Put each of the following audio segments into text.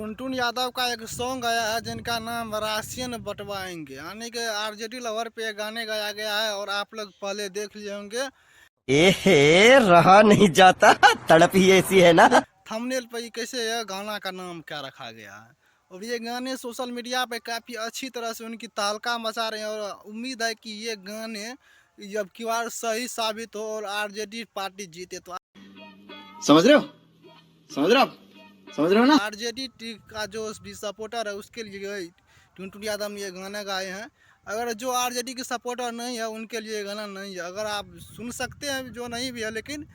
टुनटुन यादव का एक सॉन्ग आया है जिनका नाम राशियन बंटवाएंगे, यानी कि आरजेडी लवर पे गाने गाया गया है और आप लोग पहले देख लिए होंगे। एहे रहा नहीं जाता, तड़प ही ऐसी है ना। थंबनेल पे ही कैसे है गाना का नाम क्या रखा गया है। और ये गाने सोशल मीडिया पे काफ़ी अच्छी तरह से उनकी तहलका मचा रहे हैं और उम्मीद है कि ये गाने जब की बार सही साबित हो और आरजेडी पार्टी जीते तो समझ रहे हो समझ रहे हो आप समझ रहे हो ना। आरजेडी का जो भी सपोर्टर है उसके लिए टुनटुन यादव ने ये गाना गाए हैं। अगर जो आरजेडी के सपोर्टर नहीं है उनके लिए गाना नहीं है। अगर आप सुन सकते हैं जो नहीं भी है, लेकिन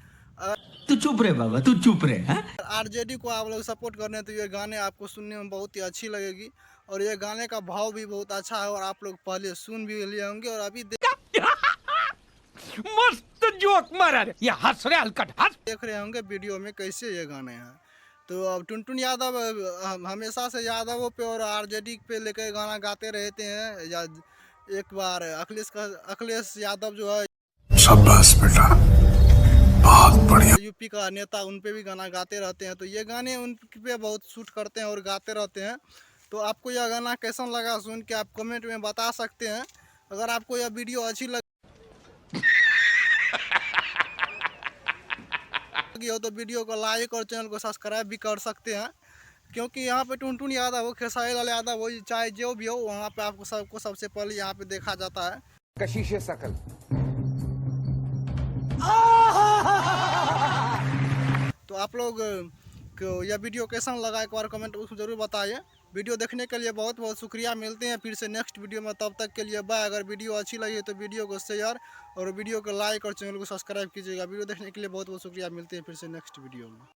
तू चुप रहे बाबा, तू चुप रहे। आरजेडी को आप लोग सपोर्ट करने हैं तो ये गाने आपको सुनने में बहुत ही अच्छी लगेगी। और ये गाने का भाव भी बहुत अच्छा है और आप लोग पहले सुन भी लिए होंगे और अभी मस्त जोक मारा रे, ये हंस रहे हलकट हंस। देख रहे होंगे वीडियो में कैसे ये गाने हैं। तो अब टुनटुन यादव हमेशा से यादवों पे और आरजेडी पे लेकर गाना गाते रहते हैं। या एक बार अखिलेश यादव जो है शाबाश बेटा, बहुत बढ़िया। यूपी का नेता, उन पे भी गाना गाते रहते हैं। तो ये गाने उन पे बहुत शूट करते हैं और गाते रहते हैं। तो आपको यह गाना कैसा लगा सुन के आप कमेंट में बता सकते हैं। अगर आपको यह वीडियो अच्छी लगी हो तो वीडियो को लाइक और चैनल को सब्सक्राइब भी कर सकते हैं, क्योंकि यहाँ पे टुनटुन यादव हो, खेसारी लाल यादव हो, चाहे जो भी हो, वहाँ पे आपको सबको सबसे पहले यहाँ पे देखा जाता है। कशिश सकल। तो आप लोग को यह वीडियो कैसा लगा एक बार कमेंट उसको जरूर बताइए। वीडियो देखने के लिए बहुत बहुत शुक्रिया। मिलते हैं फिर से नेक्स्ट वीडियो में, तब तक के लिए बाय। अगर वीडियो अच्छी लगी तो वीडियो को शेयर और वीडियो को लाइक और चैनल को सब्सक्राइब कीजिएगा। वीडियो देखने के लिए बहुत बहुत शुक्रिया। मिलते हैं फिर से नेक्स्ट वीडियो में।